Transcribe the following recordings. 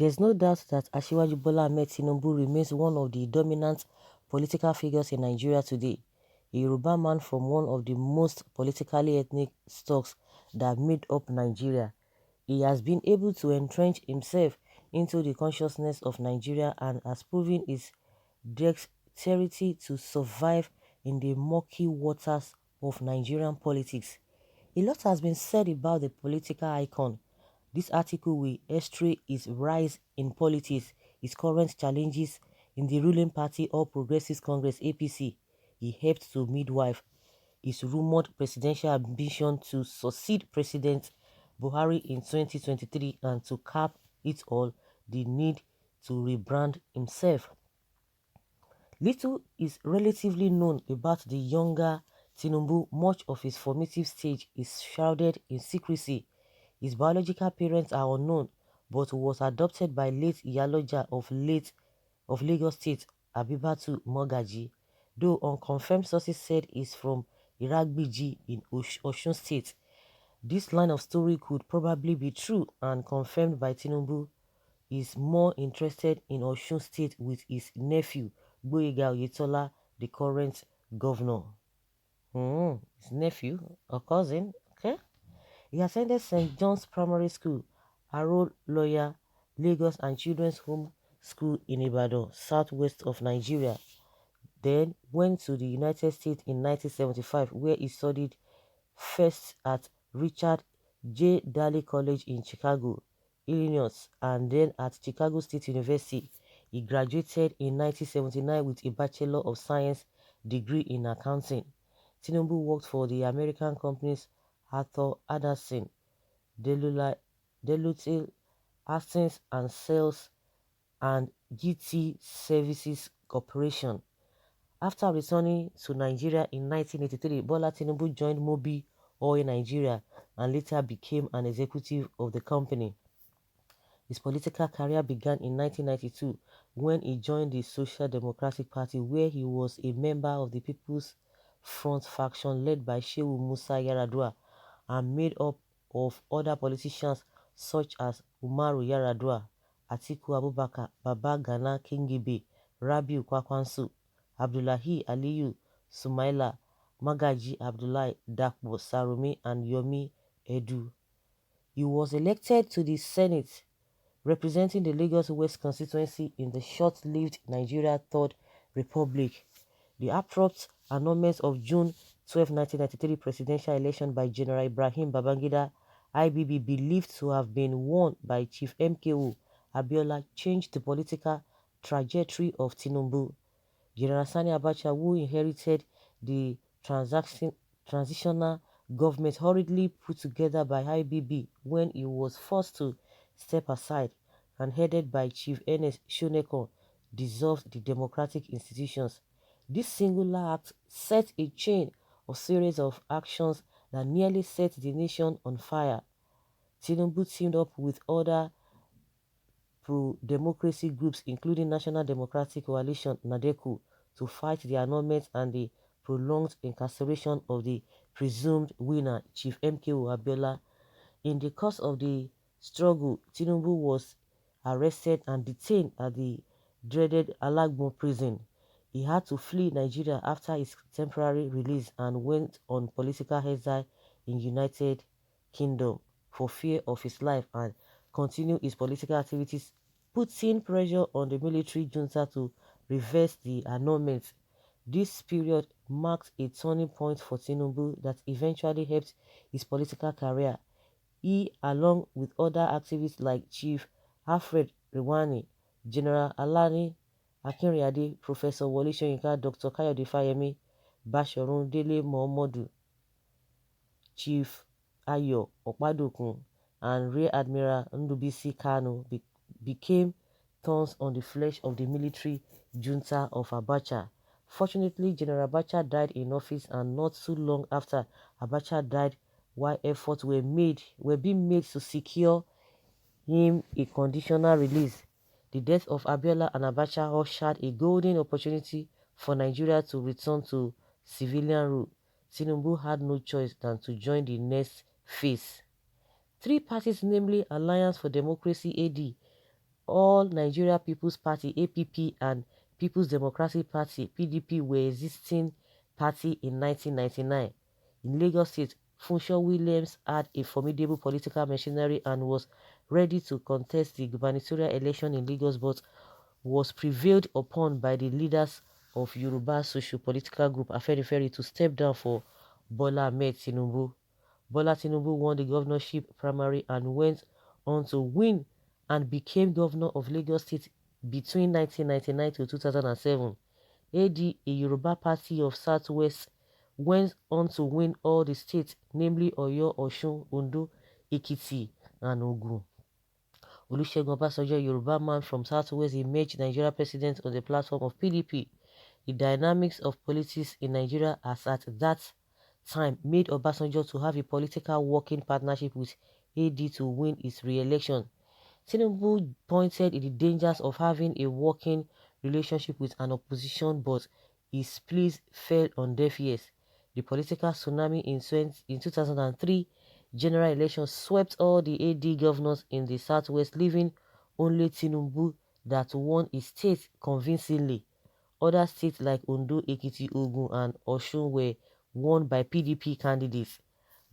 There's no doubt that Asiwaju Bola Ahmed Tinubu remains one of the dominant political figures in Nigeria today, a Yoruba man from one of the most politically ethnic stocks that made up Nigeria. He has been able to entrench himself into the consciousness of Nigeria and has proven his dexterity to survive in the murky waters of Nigerian politics. A lot has been said about the political icon. This article will illustrate his rise in politics, his current challenges in the ruling party All Progressives Congress (APC). He helped to midwife his rumored presidential ambition to succeed President Buhari in 2023 and to cap it all, the need to rebrand himself. Little is relatively known about the younger Tinubu. Much of his formative stage is shrouded in secrecy. His biological parents are unknown, but was adopted by late Iyaloja of Lagos State, Abibatu Mogaji, though unconfirmed sources said he's from Iragbiji in Osun State. This line of story could probably be true and confirmed by Tinubu. Is more interested in Osun State with his nephew, Gboyega Oyetola, the current governor. His nephew or cousin, okay? He attended St. John's Primary School, Aro Lawyer, Lagos and Children's Home School in Ibadan, southwest of Nigeria. Then went to the United States in 1975, where he studied first at Richard J. Daley College in Chicago, Illinois, and then at Chicago State University. He graduated in 1979 with a Bachelor of Science degree in accounting. Tinubu worked for the American companies Arthur Andersen, Deloitte, Hastings and Sales, and GT Services Corporation. After returning to Nigeria in 1983, Bola Tinubu joined Mobil Oil Nigeria and later became an executive of the company. His political career began in 1992 when he joined the Social Democratic Party, where he was a member of the People's Front faction led by Shehu Musa Yar'Adua and made up of other politicians such as Umaru Yar'Adua, Atiku Abubakar, Baba Gana Kingibe, Rabiu Kwakwansu, Abdullahi Aliyu Sumaila, Magaji Abdullahi Dakbo Sarumi, and Yomi Edu. He was elected to the Senate representing the Lagos West constituency in the short-lived Nigeria Third Republic. The abrupt annulment of June 12, 1993 presidential election by General Ibrahim Babangida IBB, believed to have been won by Chief MKO Abiola, changed the political trajectory of Tinubu. General Sani Abacha, who inherited the transitional government hurriedly put together by IBB when he was forced to step aside, and headed by Chief Ernest Shonekon, dissolved the democratic institutions. This singular act set a chain of series of actions that nearly set the nation on fire. Tinubu teamed up with other pro-democracy groups including National Democratic Coalition (NADECO) to fight the annulment and the prolonged incarceration of the presumed winner, Chief MKO Abiola. In the course of the struggle, Tinubu was arrested and detained at the dreaded Alagbon prison. He had to flee Nigeria after his temporary release and went on political exile in United Kingdom for fear of his life and continue his political activities, putting pressure on the military junta to reverse the annulment. This period marked a turning point for Tinubu that eventually helped his political career. He, along with other activists like Chief Alfred Rewani, General Alani Akinrinade, Professor Wole Soyinka, Dr. Kayode Fayemi, Bashorun Dele Momodu, Chief Ayo Okpadokun, and Rear Admiral Ndubisi Kanu became thorns on the flesh of the military junta of Abacha. Fortunately, General Abacha died in office, and not too long after Abacha died, while efforts were being made to secure him a conditional release, the death of Abiola and Abacha ushered a golden opportunity for Nigeria to return to civilian rule. Tinubu had no choice than to join the next phase. Three parties, namely Alliance for Democracy (AD), All Nigeria People's Party (APP) and People's Democratic Party (PDP) were existing party in 1999. In Lagos State, Funsho Williams had a formidable political machinery and was ready to contest the gubernatorial election in Lagos, but was prevailed upon by the leaders of Yoruba socio-political group Afenifere to step down for Bola Ahmed Tinubu. Bola Tinubu won the governorship primary and went on to win and became governor of Lagos State between 1999 to 2007. AD, a Yoruba party of Southwest, went on to win all the states, namely Oyo, Osun, Ondo, Ekiti, and Ogun. Olusegun Obasanjo, a Yoruba man from Southwest, emerged Nigeria president on the platform of PDP. The dynamics of politics in Nigeria as at that time made Obasanjo to have a political working partnership with AD to win his re-election. Tinubu pointed the dangers of having a working relationship with an opposition, but his pleas fell on deaf ears. The political tsunami in 2003 general election swept all the AD governors in the southwest, leaving only Tinubu that won his state convincingly. Other states like Ondo, Ekiti, Ogun, and Osun were won by PDP candidates.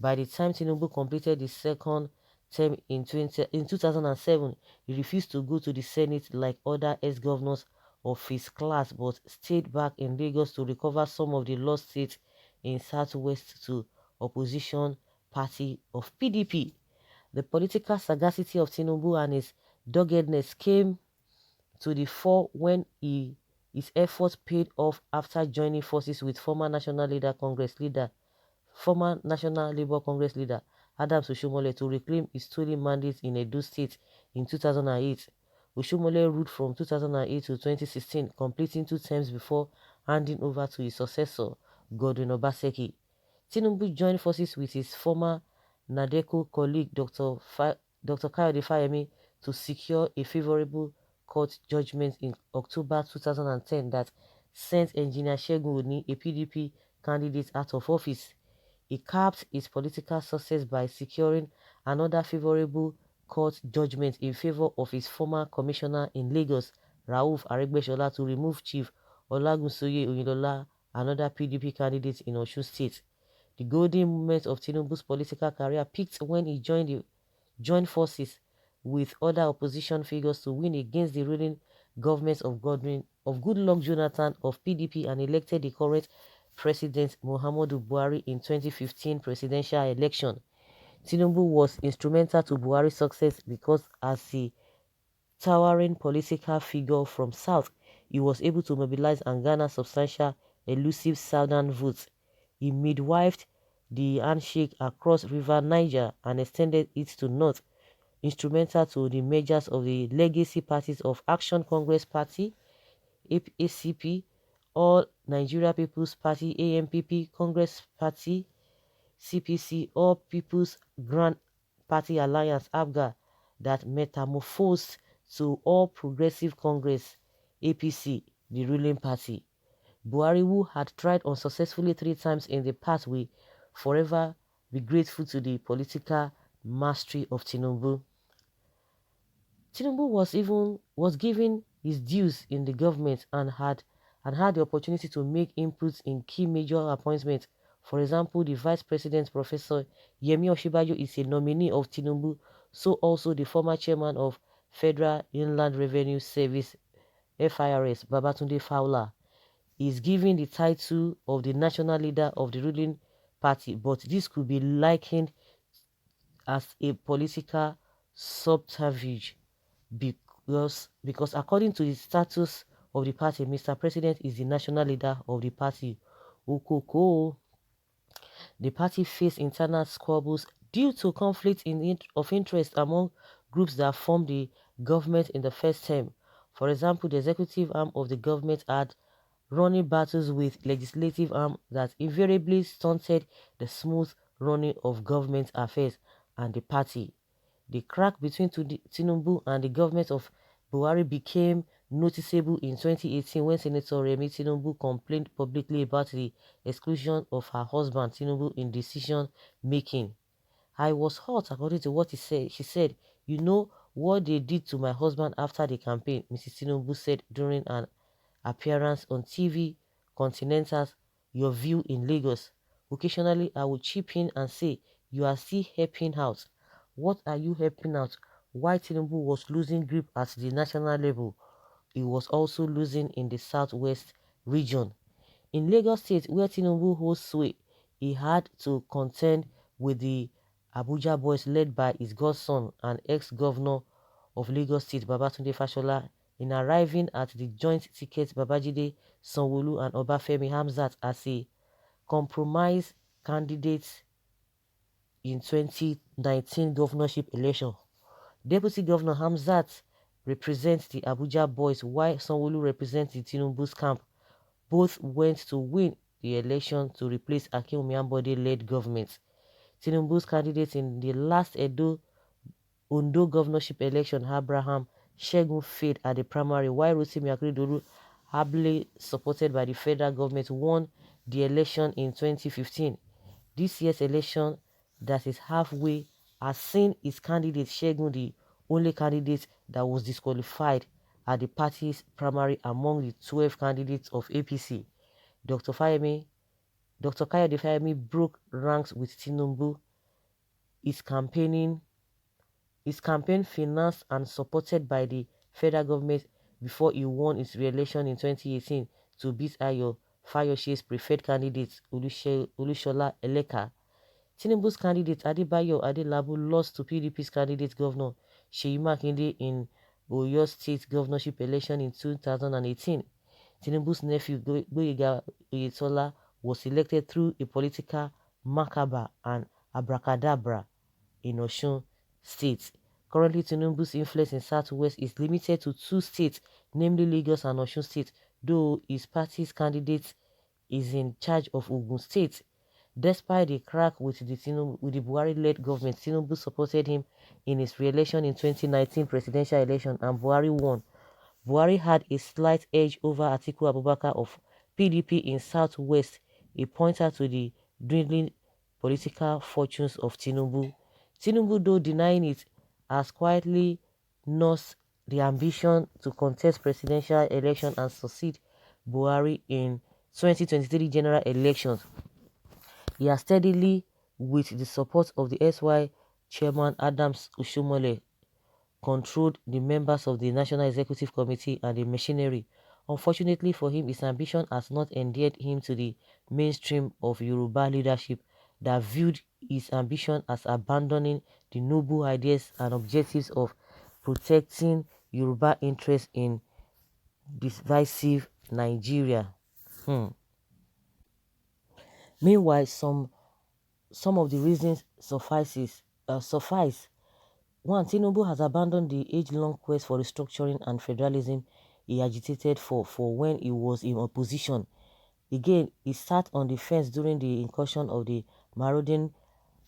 By the time Tinubu completed the second term in 2007, he refused to go to the Senate like other ex-governors of his class, but stayed back in Lagos to recover some of the lost seats in Southwest to opposition party of PDP. The political sagacity of Tinubu and his doggedness came to the fore when his efforts paid off after joining forces with former National Labour Congress leader Adams Oshomole to reclaim his stolen mandate in Edo State in 2008. Oshomole ruled from 2008 to 2016, completing 2 terms before handing over to his successor, Godwin Obaseki. Tinubu joined forces with his former NADECO colleague Dr. Kayode Fayemi to secure a favorable court judgment in October 2010 that sent Engineer Segun Oni, a PDP candidate, out of office. He capped his political success by securing another favorable court judgment in favor of his former commissioner in Lagos, Rauf Aregbesola, to remove Chief Olagunsoye Oyinlola, another PDP candidate in Osun State. The golden moment of Tinubu's political career peaked when he joined forces with other opposition figures to win against the ruling government of Goodluck Jonathan of PDP and elected the current President Muhammadu Buhari in 2015 presidential election. Tinubu was instrumental to Buhari's success because as a towering political figure from South, he was able to mobilize and garner substantial elusive Southern votes. He midwifed the handshake across River Niger and extended it to North, instrumental to the mergers of the legacy parties of Action Congress Party, ACP, All Nigeria People's Party, AMPP, Congress Party, CPC, All People's Grand Party Alliance, APGA, that metamorphosed to All Progressive Congress, APC, the ruling party. Buhari, who had tried unsuccessfully 3 times in the past, will forever be grateful to the political mastery of Tinubu. Tinubu was given his dues in the government and had the opportunity to make inputs in key major appointments. For example, the Vice President Professor Yemi Osinbajo is a nominee of Tinubu, so also the former chairman of Federal Inland Revenue Service (FIRS), Babatunde Fowler, is given the title of the national leader of the ruling party, but this could be likened as a political subterfuge because according to the status of the party, Mr. President is the national leader of the party. Okoko. The party faced internal squabbles due to conflict of interest among groups that formed the government in the first term. For example, the executive arm of the government had running battles with legislative arm that invariably stunted the smooth running of government affairs and the party. The crack between Tinubu and the government of Buhari became noticeable in 2018 when Senator Remi Tinubu complained publicly about the exclusion of her husband Tinubu in decision making. I was hurt according to what he said. She said, "You know What they did to my husband after the campaign, Mrs. Tinubu said during an appearance on TV Continental's Your View in Lagos. Occasionally, I would chip in and say, you are still helping out. What are you helping out? While Tinubu was losing grip at the national level, he was also losing in the southwest region. In Lagos State, where Tinubu holds sway, he had to contend with the Abuja boys led by his godson and ex-governor of Lagos State, Babatunde Fashola. In arriving at the joint ticket, Babajide Sanwo-Olu and Obafemi Hamzat as a compromise candidate in 2019 governorship election. Deputy Governor Hamzat represents the Abuja boys while Sanwo-Olu represents the Tinubu's camp. Both went to win the election to replace Akinwumi Ambode-led government. Tinubu's candidate in the last Ondo governorship election, Abraham Shegun, failed at the primary, while Rotimi Akeredolu, ably supported by the federal government, won the election in 2015. This year's election, that is halfway, has seen its candidate Shegun the only candidate that was disqualified at the party's primary among the 12 candidates of APC. Dr. Kayode Fayemi broke ranks with Tinubu. His campaign financed and supported by the federal government before he won his re-election in 2018 to beat Ayo Fayoshe's preferred candidate Olushola Eleka. Tinubu's candidate Adebayo Adelabu lost to PDP's candidate Governor Seyi Makinde in Oyo State governorship election in 2018. Tinubu's nephew Gboyega Oyetola was elected through a political macabre and abracadabra in Osun State. Currently, Tinubu's influence in Southwest is limited to 2 states, namely Lagos and Osun State, though his party's candidate is in charge of Ogun State. Despite the crack with the Buhari-led government, Tinubu supported him in his re-election in 2019 presidential election and Buhari won. Buhari had a slight edge over Atiku Abubakar of PDP in Southwest, a pointer to the dwindling political fortunes of Tinubu. Tinubu, though denying it, has quietly nursed the ambition to contest presidential election and succeed Buhari in 2023 general elections. He has steadily, with the support of the SY chairman Adams Ushomole, controlled the members of the National Executive Committee and the machinery. Unfortunately for him, his ambition has not endeared him to the mainstream of Yoruba leadership that viewed his ambition as abandoning the noble ideas and objectives of protecting Yoruba interests in divisive Nigeria. Meanwhile, some of the reasons suffice. One, Tinubu has abandoned the age-long quest for restructuring and federalism he agitated for when he was in opposition. Again, he sat on the fence during the incursion of the marauding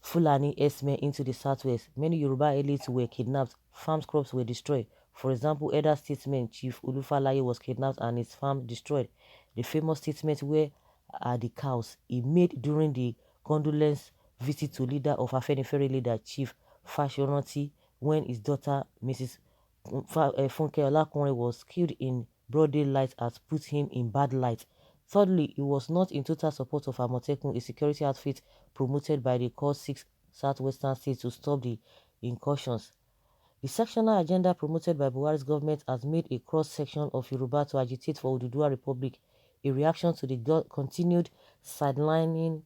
Fulani herdsmen into the southwest. Many Yoruba elites were kidnapped, farm crops were destroyed. For example, elder statesman Chief Olufalaye was kidnapped and his farm destroyed. The famous statement "Where are the cows?" he made during the condolence visit to leader of Afenifere leader Chief Fashoranti when his daughter Mrs. Funke Olakunre was killed in broad daylight has put him in bad light. Thirdly, he was not in total support of Amotekun, a security outfit promoted by the core 6 southwestern states to stop the incursions. The sectional agenda promoted by Buhari's government has made a cross-section of Yoruba to agitate for Oduduwa Republic, a reaction to the continued sidelining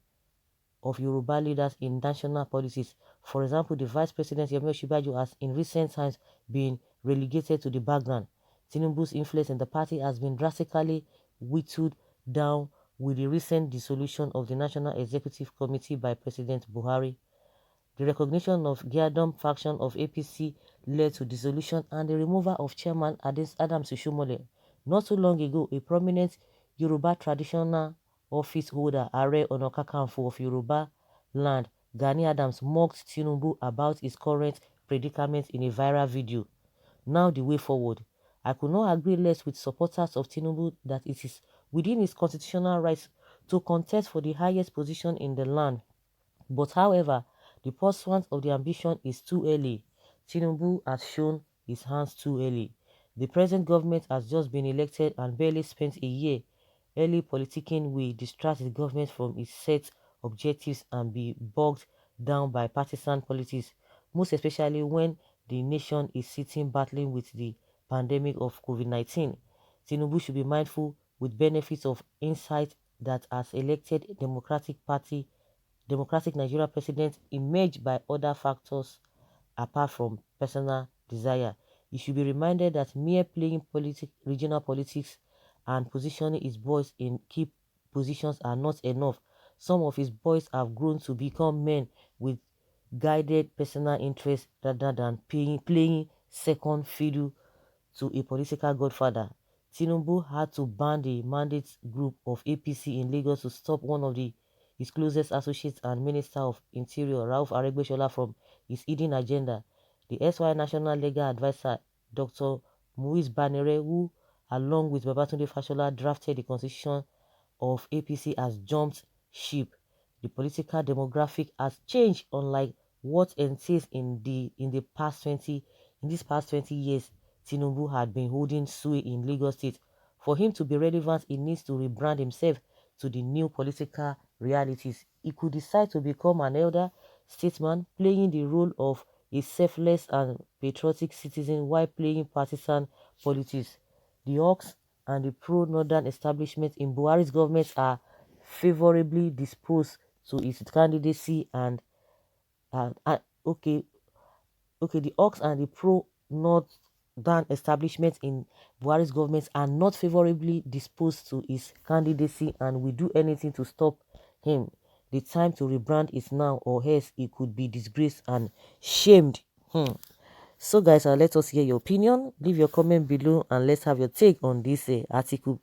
of Yoruba leaders in national policies. For example, the Vice President Yemi Osinbajo has in recent times been relegated to the background. Tinubu's influence in the party has been drastically whittled down with the recent dissolution of the National Executive Committee by President Buhari. The recognition of Gyadom faction of APC led to dissolution and the removal of Chairman Adams Ushomole. Not too long ago, a prominent Yoruba traditional office holder, Are Ona Kakanfo of Yoruba land, Gani Adams, mocked Tinubu about his current predicament in a viral video. Now the way forward. I could not agree less with supporters of Tinubu that it is within his constitutional rights to contest for the highest position in the land. But however, the pursuit of the ambition is too early. Tinubu has shown his hands too early. The present government has just been elected and barely spent a year. Early politicking will distract the government from its set objectives and be bogged down by partisan politics, most especially when the nation is sitting battling with the pandemic of COVID-19. Tinubu should be mindful with benefits of insight that as elected Democratic Nigeria president emerged by other factors apart from personal desire. He should be reminded that mere playing regional politics and positioning his boys in key positions are not enough. Some of his boys have grown to become men with guided personal interests rather than playing second fiddle to a political godfather. Tinubu had to ban the mandate group of APC in Lagos to stop one of his closest associates and Minister of Interior, Rauf Aregbesola, from his hidden agenda. The SY National Legal Advisor, Dr. Muiz Banere, who, along with Babatunde Fashola, drafted the constitution of APC, has jumped ship. The political demographic has changed, unlike what entails in these past 20 years. Tinubu had been holding sway in Lagos State. For him to be relevant, he needs to rebrand himself to the new political realities. He could decide to become an elder statesman, playing the role of a selfless and patriotic citizen while playing partisan politics. The Hawks and the pro-northern establishment in Buhari's government are favorably disposed to his candidacy and okay, the Hawks and the pro-northern establishment in Buhari's government are not favorably disposed to his candidacy and will do anything to stop him. The time to rebrand is now, or else he could be disgraced and shamed. So guys, let us hear your opinion. Leave your comment below and let's have your take on this article